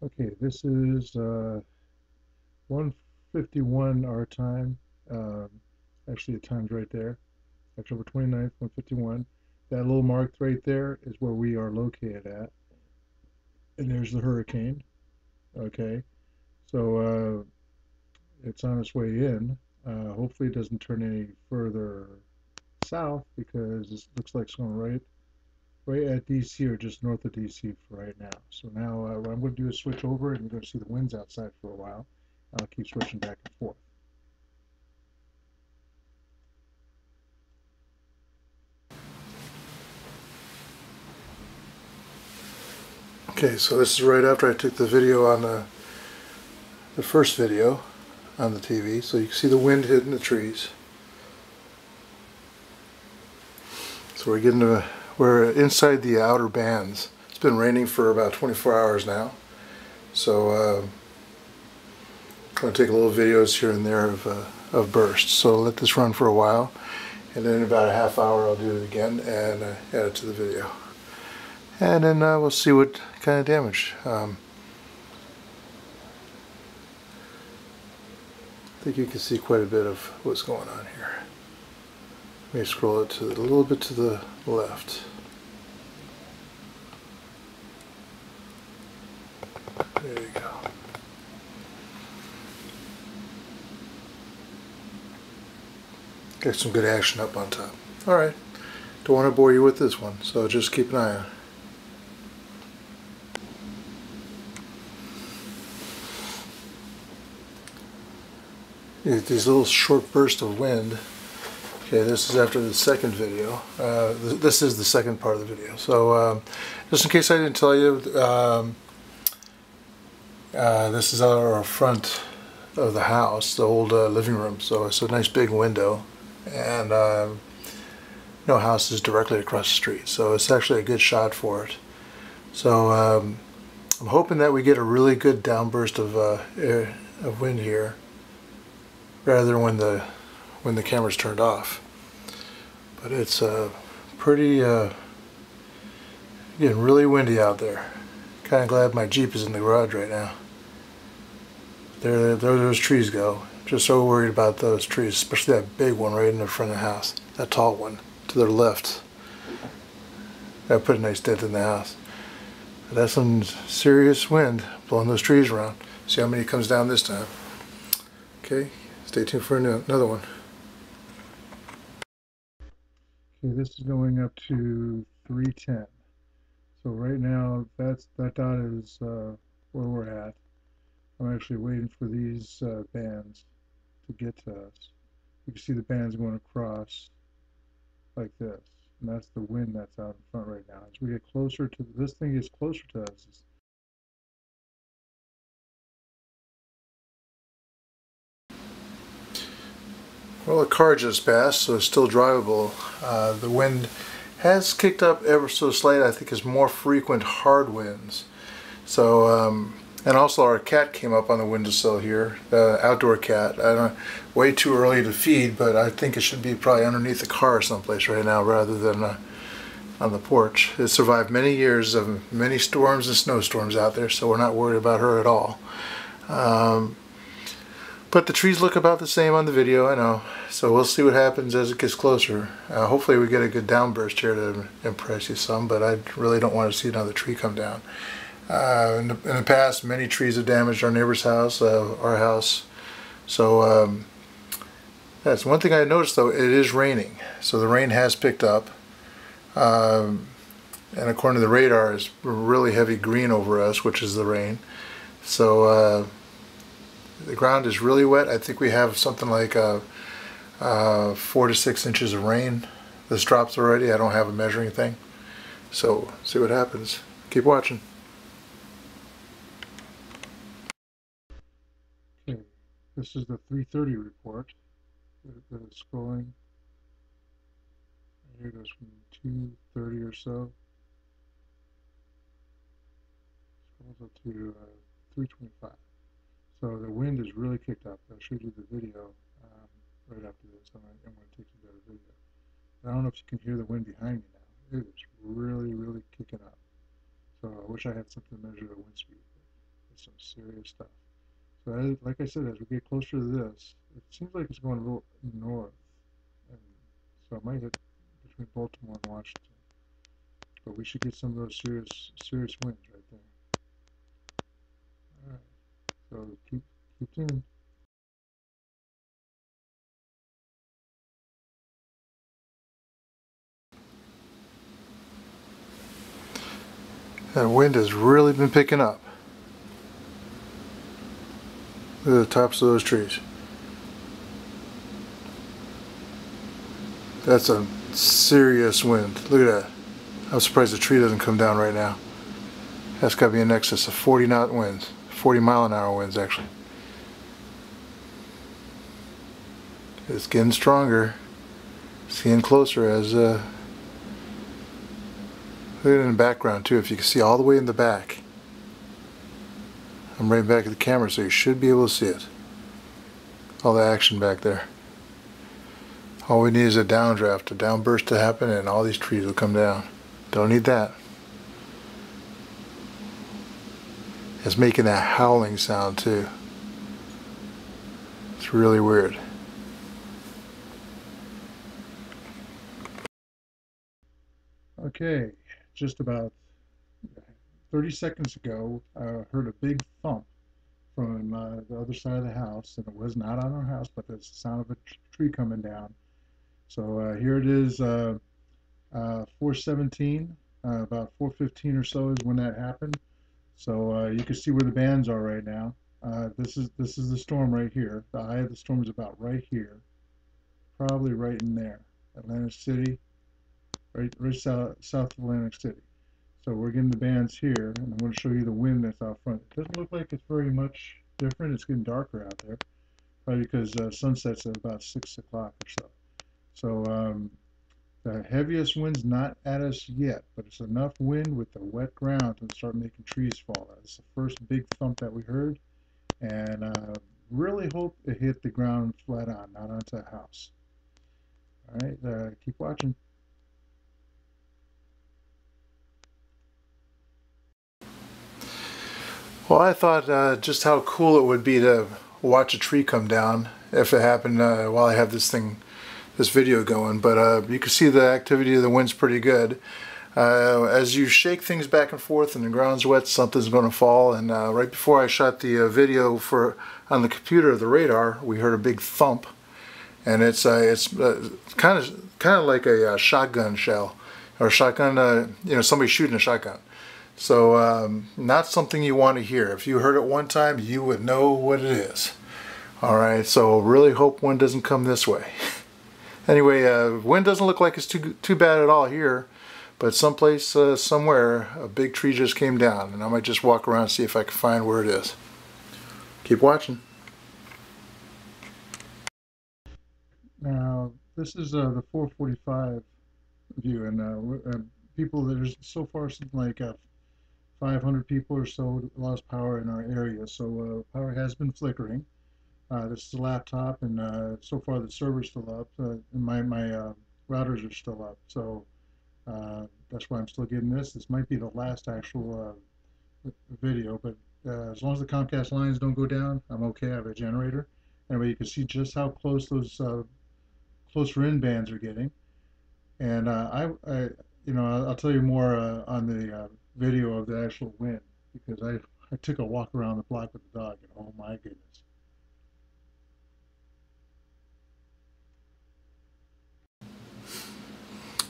Okay, this is 1:51 our time. Um, Actually, the time's right there. October 29th, 1:51. That little mark right there is where we are located at. And there's the hurricane. Okay, so it's on its way in. Hopefully, it doesn't turn any further south because it looks like it's going right at DC or just north of DC for right now. So now what I'm going to do is switch over and you're going to see the winds outside for a while. I'll keep switching back and forth. Okay, so this is right after I took the video on the first video on the TV. So you can see the wind hitting the trees. So we're inside the outer bands. It's been raining for about 24 hours now. So I'm going to take a little videos here and there of bursts. So I'll let this run for a while. And then in about a half hour I'll do it again and add it to the video. And then we'll see what kind of damage. I think you can see quite a bit of what's going on here. Let me scroll it a little bit to the left. There you go. Got some good action up on top. Alright, don't want to bore you with this one, so just keep an eye on it. These little short bursts of wind. Okay, this is after the second video. This is the second part of the video. So just in case I didn't tell you, this is our front of the house, the old living room. So it's a nice big window, and no house is directly across the street. So it's actually a good shot for it. So I'm hoping that we get a really good downburst of wind here, rather than when the camera's turned off. But it's pretty getting really windy out there. Kind of glad my Jeep is in the garage right now. There those trees go. Just so worried about those trees, especially that big one right in the front of the house. That tall one to their left. That put a nice dent in the house. But that's some serious wind blowing those trees around. See how many comes down this time. Okay, stay tuned for another one. Okay, this is going up to 310. So right now, that dot is where we're at. I'm actually waiting for these bands to get to us. You can see the bands going across like this, and that's the wind that's out in front right now. As we get closer to this thing, gets closer to us. Well, the car just passed, so it's still drivable. The wind has kicked up ever so slightly. I think it's more frequent hard winds. So, and also our cat came up on the windowsill here, outdoor cat. I don't, way too early to feed, but I think it should be probably underneath the car someplace right now rather than on the porch. It survived many years of many storms and snowstorms out there, so we're not worried about her at all. But the trees look about the same on the video, I know. So we'll see what happens as it gets closer. Hopefully we get a good downburst here to impress you some, but I really don't want to see another tree come down. In the past, many trees have damaged our neighbor's house, our house. So that's one thing I noticed, though. It is raining, so the rain has picked up. And according to the radar, it's really heavy green over us, which is the rain. So the ground is really wet. I think we have something like 4 to 6 inches of rain. This drops already. I don't have a measuring thing. So see what happens. Keep watching. Okay, this is the 3:30 report. Scrolling. Here it goes from 2:30 or so. Scrolls up to 3:25. So the wind is really kicked up. I showed you the video right after this. I'm going to take you to the video. I don't know if you can hear the wind behind me now. It is really, really kicking up. So I wish I had something to measure the wind speed. That's some serious stuff. So like I said, as we get closer to this, it seems like it's going a little north, and so it might hit between Baltimore and Washington. But we should get some of those serious winds right there. All right, so keep tuned. That wind has really been picking up. Look at the tops of those trees. That's a serious wind. Look at that. I'm surprised the tree doesn't come down right now. That's got to be in excess of 40 knot winds. 40 mile an hour winds, actually. It's getting stronger. It's getting closer as look at it in the background too, if you can see all the way in the back. I'm right back at the camera, so you should be able to see it. All the action back there. All we need is a downdraft, a downburst to happen, and all these trees will come down. Don't need that. It's making that howling sound too. It's really weird. Okay, just about 30 seconds ago, I heard a big thump from the other side of the house, and it was not on our house, but it's the sound of a tree coming down. So here it is, 4:17, about 4:15 or so is when that happened. So you can see where the bands are right now. This is the storm right here. The eye of the storm is about right here, probably right in there. Atlantic City, right south of Atlantic City. So we're getting the bands here, and I'm going to show you the wind that's out front. It doesn't look like it's very much different. It's getting darker out there, probably because sunset's at about 6 o'clock or so. So the heaviest wind's not at us yet, but it's enough wind with the wet ground to start making trees fall. That's the first big thump that we heard, and really hope it hit the ground flat on, not onto a house. All right, keep watching. Well, I thought just how cool it would be to watch a tree come down if it happened while I have this video going. But you can see the activity of the wind's pretty good. As you shake things back and forth and the ground's wet, something's going to fall. And right before I shot the video on the computer, the radar, we heard a big thump, and it's kind of like a shotgun shell, or shotgun. Somebody shooting a shotgun. So not something you want to hear. If you heard it one time, you would know what it is. All right, so really hope wind doesn't come this way. Anyway, wind doesn't look like it's too bad at all here, but someplace, somewhere, a big tree just came down, and I might just walk around and see if I can find where it is. Keep watching. Now, this is the 4:45 view, and people, there's so far something like 500 people or so lost power in our area, so power has been flickering. This is a laptop, and so far the server's still up, and my routers are still up, so that's why I'm still getting this. This might be the last actual video, but as long as the Comcast lines don't go down, I'm okay. I have a generator. Anyway, you can see just how close those closer in bands are getting, and I'll tell you more on the video of the actual wind, because I took a walk around the block with the dog, and oh my goodness.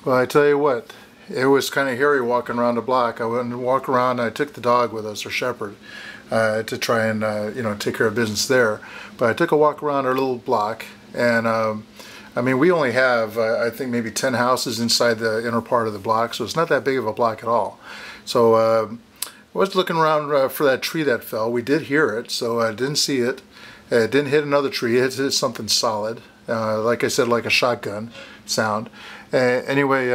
Well, I tell you what, it was kind of hairy walking around the block. I went and walked around, and I took the dog with us, or Shepherd, to try and take care of business there. But I took a walk around our little block, and I mean, we only have I think maybe 10 houses inside the inner part of the block, so it's not that big of a block at all. So I was looking around for that tree that fell. We did hear it, so I didn't see it. It didn't hit another tree. It hit something solid, like I said, like a shotgun sound. Anyway,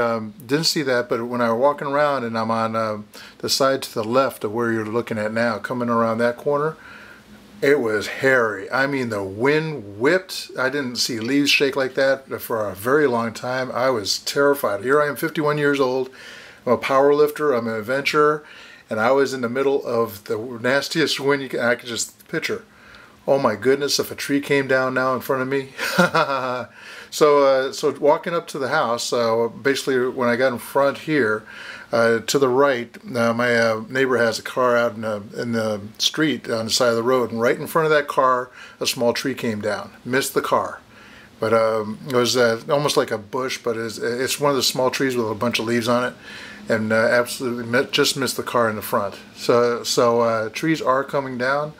didn't see that, but when I was walking around and I'm on the side to the left of where you're looking at now, coming around that corner, it was hairy. I mean, the wind whipped. I didn't see leaves shake like that for a very long time. I was terrified. Here I am, 51 years old. I'm a power lifter. I'm an adventurer. and I was in the middle of the nastiest wind I could just picture. Oh my goodness, if a tree came down now in front of me. So walking up to the house, basically when I got in front here, to the right, my neighbor has a car out in the street on the side of the road, and right in front of that car, a small tree came down. Missed the car. But it was almost like a bush, but it's one of the small trees with a bunch of leaves on it, and absolutely just missed the car in the front. So trees are coming down.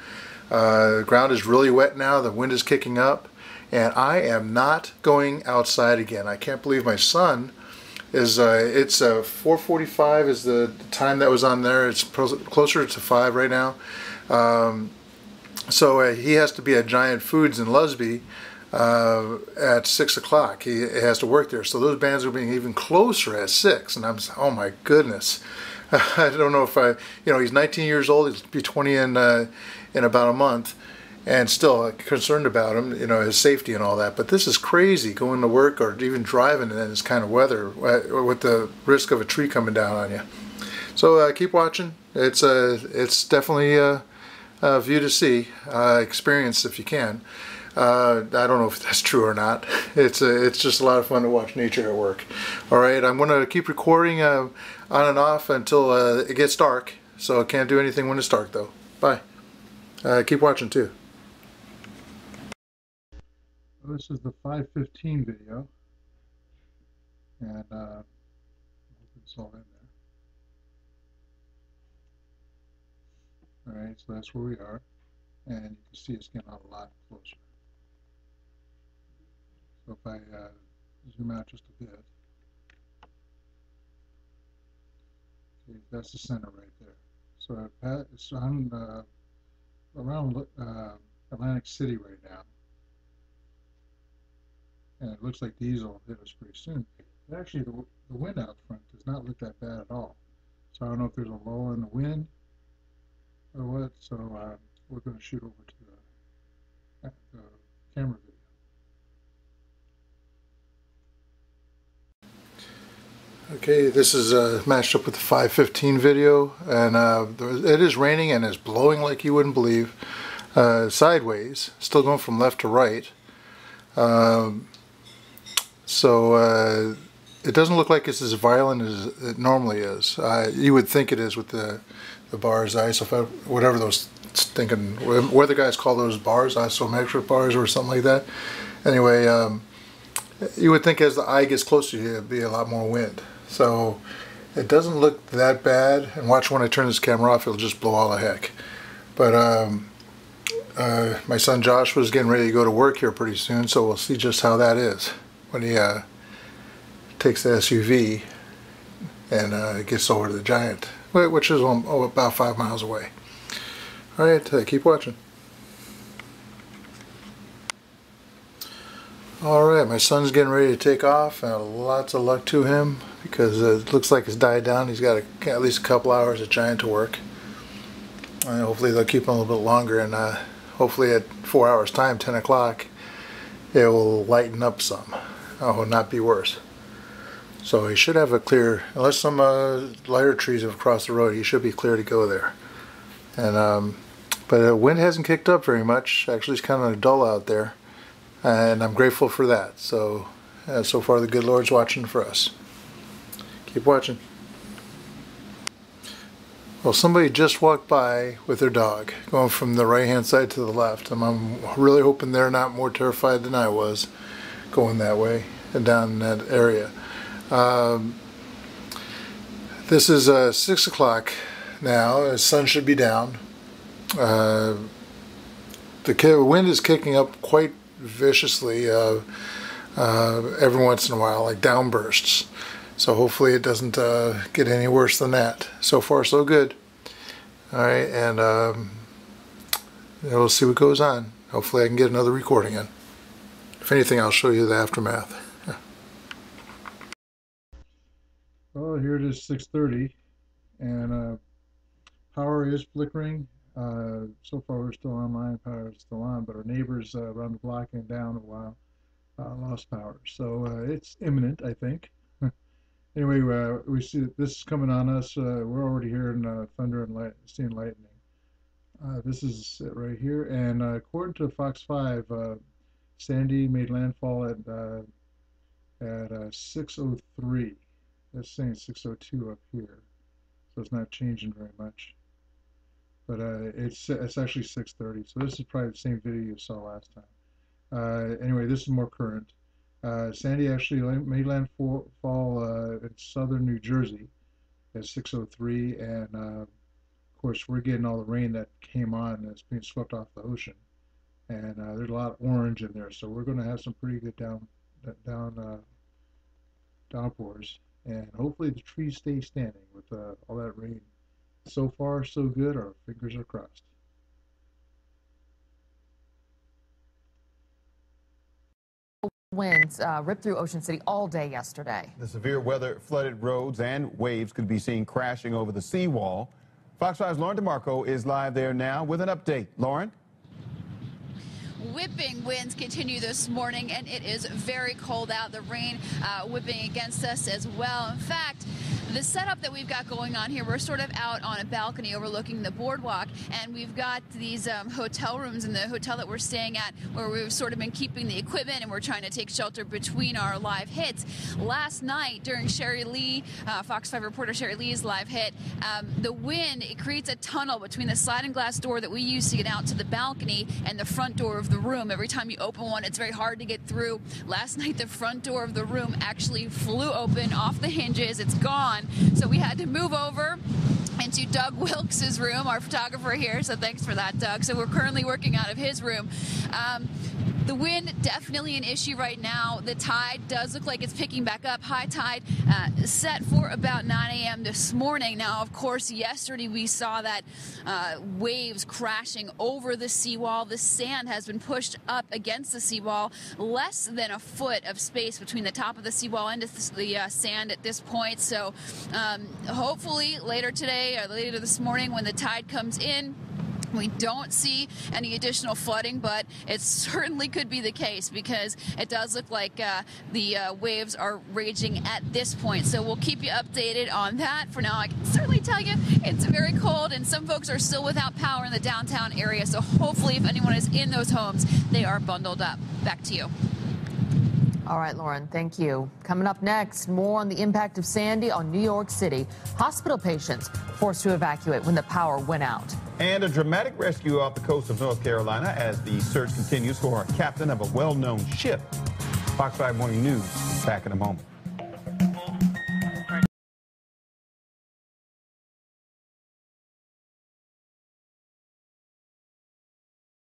The ground is really wet now. The wind is kicking up, and I am not going outside again. I can't believe my son is. It's 4:45 is the time that was on there. It's closer to 5 right now. So he has to be at Giant Foods in Lusby at 6 o'clock. He has to work there. So those bands are being even closer at 6, and I'm oh my goodness. I don't know if he's 19 years old. He'll be 20 in about a month, and still concerned about him, his safety and all that. But this is crazy, going to work or even driving in this kind of weather with the risk of a tree coming down on you. So keep watching. It's definitely a view to see, experience if you can. I don't know if that's true or not. It's just a lot of fun to watch nature at work. All right, I'm going to keep recording on and off until it gets dark. So I can't do anything when it's dark though. Bye. Keep watching too. This is the 5:15 video, and I hope it's all in there. All right, so that's where we are, and you can see it's getting a lot closer. So if I zoom out just a bit, okay, that's the center right there. So it's on around Atlantic City right now, and it looks like these will hit us pretty soon. But actually, the wind out front does not look that bad at all. So I don't know if there's a lull in the wind or what. So we're going to shoot over to the camera video. Okay, this is matched up with the 5:15 video, and it is raining and it's blowing like you wouldn't believe, sideways, still going from left to right. So it doesn't look like it's as violent as it normally is. You would think it is with the bars, whatever those stinking weather guys call those bars, isometric bars or something like that. Anyway, you would think as the eye gets closer to you, it'd be a lot more wind. So it doesn't look that bad, and watch when I turn this camera off, it'll just blow all the heck. But my son Josh was getting ready to go to work here pretty soon, so we'll see just how that is when he takes the SUV and gets over to the Giant, which is about 5 miles away. All right, keep watching. Alright, my son's getting ready to take off, and lots of luck to him, because it looks like it's died down. He's got at least a couple hours at Giant to work. And hopefully they'll keep him a little bit longer, and hopefully at 4 hours time, 10 o'clock, it will lighten up some. Oh, not be worse. So he should have a clear, unless some lighter trees have crossed the road, he should be clear to go there. And but the wind hasn't kicked up very much. Actually, it's kind of dull out there. And I'm grateful for that. So, so far the good Lord's watching for us. Keep watching. Well, somebody just walked by with their dog, going from the right-hand side to the left. And I'm really hoping they're not more terrified than I was going that way and down in that area. This is 6 o'clock now. The sun should be down. The wind is kicking up quite viciously every once in a while, like downbursts. So hopefully it doesn't get any worse than that. So far so good. Alright, and we'll see what goes on. Hopefully I can get another recording in. If anything, I'll show you the aftermath. Well, here it is 6:30, and power is flickering. So far we're still online, power is still on, but our neighbors around the block and down a while lost power. So it's imminent, I think. Anyway, we see this is coming on us. We're already hearing thunder and seeing lightning. This is it right here. And according to Fox 5, Sandy made landfall at 6:03. That's saying 6:02 up here, so it's not changing very much. But it's actually 6:30. So this is probably the same video you saw last time. Anyway, this is more current. Sandy actually made landfall in southern New Jersey at 6:03, and of course we're getting all the rain that came on that's being swept off the ocean, and there's a lot of orange in there, so we're going to have some pretty good downpours, and hopefully the trees stay standing with all that rain. So far, so good. Our fingers are crossed. Winds ripped through Ocean City all day yesterday. The severe weather flooded roads and waves could be seen crashing over the seawall. Fox 5's Lauren DeMarco is live there now with an update. Lauren? Whipping winds continue this morning, and it is very cold out. The rain whipping against us as well. In fact, the setup that we've got going on here, we're sort of out on a balcony overlooking the boardwalk, and we've got these hotel rooms in the hotel that we're staying at where we've sort of been keeping the equipment, and we're trying to take shelter between our live hits. Last night during Sherry Lee, Fox 5 reporter Sherry Lee's live hit, the wind, it creates a tunnel between the sliding glass door that we use to get out to the balcony and the front door of the room. Every time you open one, it's very hard to get through. Last night, the front door of the room actually flew open off the hinges. It's gone. So we had to move over into Doug Wilkes' room, our photographer here. So thanks for that, Doug. So we're currently working out of his room. The wind, definitely an issue right now. The tide does look like it's picking back up. High tide set for about 9 a.m. this morning. Now, of course, yesterday we saw that waves crashing over the seawall. The sand has been pushed up against the seawall. Less than a foot of space between the top of the seawall and the sand at this point. So hopefully later today or later this morning when the tide comes in, we don't see any additional flooding, but it certainly could be the case because it does look like the waves are raging at this point. So we'll keep you updated on that. For now, I can certainly tell you it's very cold, and some folks are still without power in the downtown area. So hopefully if anyone is in those homes, they are bundled up. Back to you. All right, Lauren, thank you. Coming up next, more on the impact of Sandy on New York City. Hospital patients forced to evacuate when the power went out. And a dramatic rescue off the coast of North Carolina as the search continues for a captain of a well-known ship. Fox 5 Morning News back in a moment.